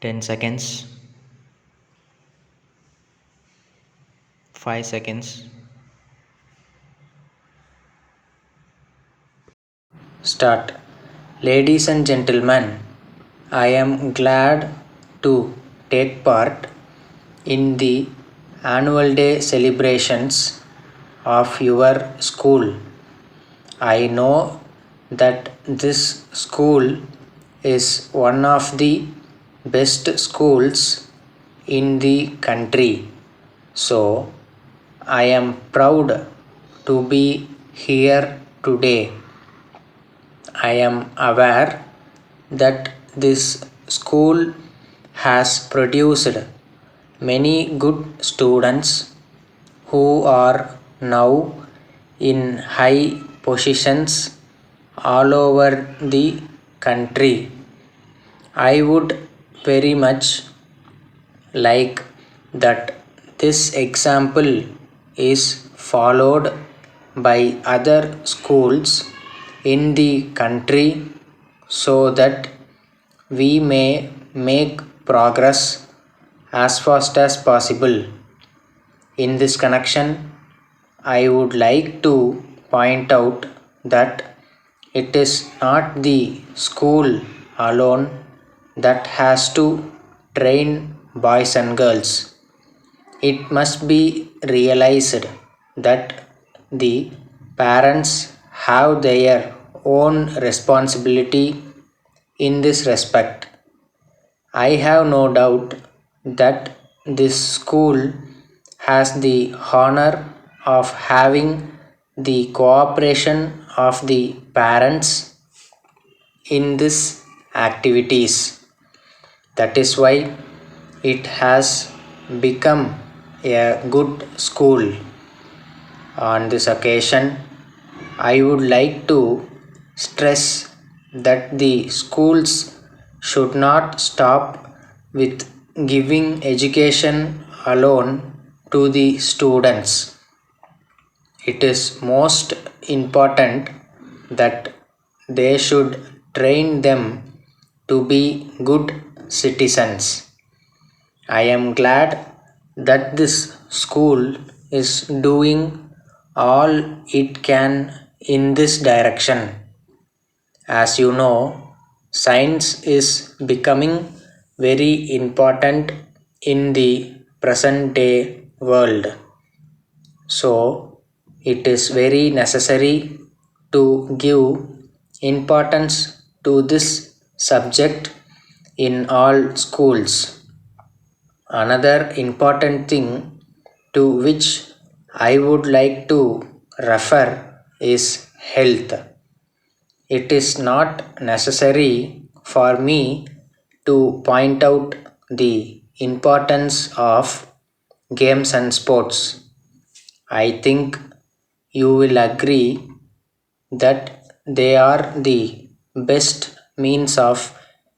10 seconds, 5 seconds. Start. Ladies and gentlemen, I am glad to take part in the annual day celebrations of your school. I know that this school is one of the best schools in the country. So, I am proud to be here today. I am aware that this school has produced many good students who are now in high positions all over the country. I would very much like that this example is followed by other schools in the country so that we may make progress as fast as possible. In this connection, I would like to point out that it is not the school alone that has to train boys and girls. It must be realized that the parents have their own responsibility in this respect. I have no doubt that this school has the honor of having the cooperation of the parents in these activities. That is why it has become a good school. On this occasion, I would like to stress that the schools should not stop with giving education alone to the students. It is most important that they should train them to be good citizens. I am glad that this school is doing all it can in this direction. As you know, science is becoming very important in the present day world. So, it is very necessary to give importance to this subject in all schools. Another important thing to which I would like to refer is health. It is not necessary for me to point out the importance of games and sports. I think you will agree that they are the best means of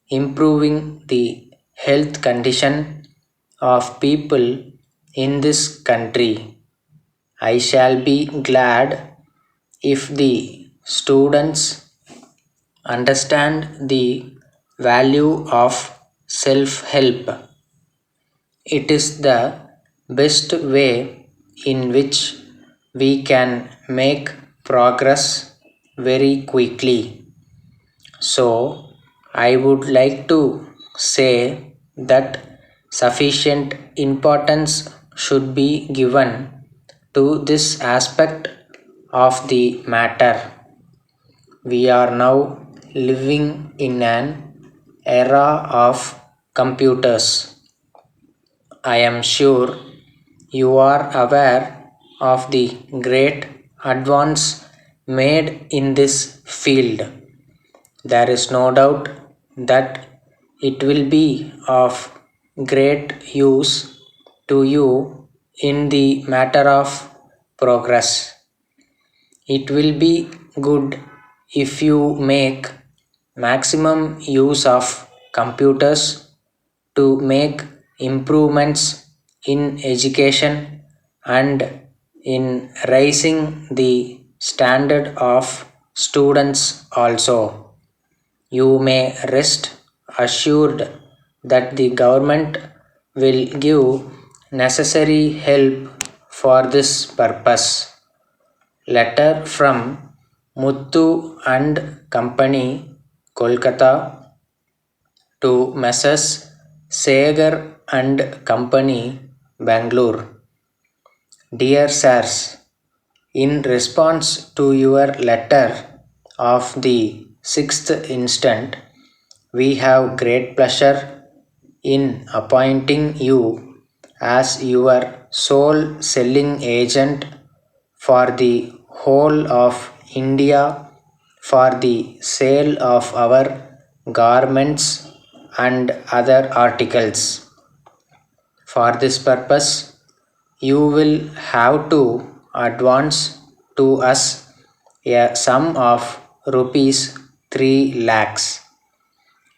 improving the health condition of people in this country. I shall be glad if the students understand the value of self help. It is the best way in which we can make progress very quickly. So, I would like to say that sufficient importance should be given to this aspect of the matter. We are now living in an era of computers. I am sure you are aware of the great advance made in this field. There is no doubt that it will be of great use to you in the matter of progress. It will be good if you make maximum use of computers to make improvements in education and in raising the standard of students also. You may rest assured that the government will give necessary help for this purpose. Letter from Muthu and Company, Kolkata, to Messrs. Segar and Company, Bangalore. Dear Sirs, in response to your letter of the 6th instant, we have great pleasure in appointing you as your sole selling agent for the whole of India for the sale of our garments and other articles. For this purpose, you will have to advance to us a sum of rupees 3 lakhs.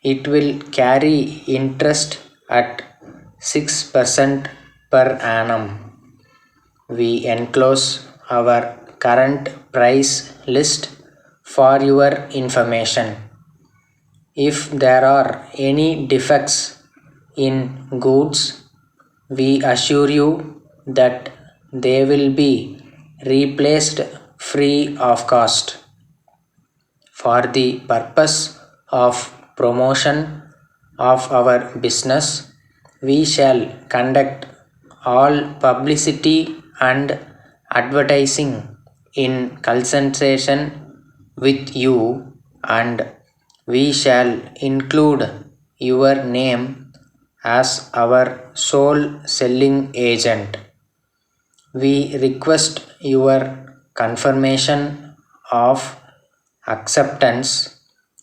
It will carry interest at 6% per annum. We enclose our current price list for your information. If there are any defects in goods, we assure you that they will be replaced free of cost. For the purpose of promotion of our business, we shall conduct all publicity and advertising in consultation with you, and we shall include your name as our sole selling agent. We request your confirmation of acceptance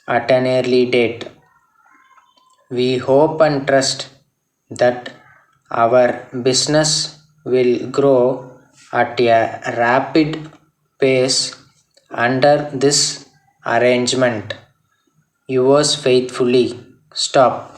at an early date. We hope and trust that our business will grow at a rapid pace under this arrangement. Yours faithfully. Stop.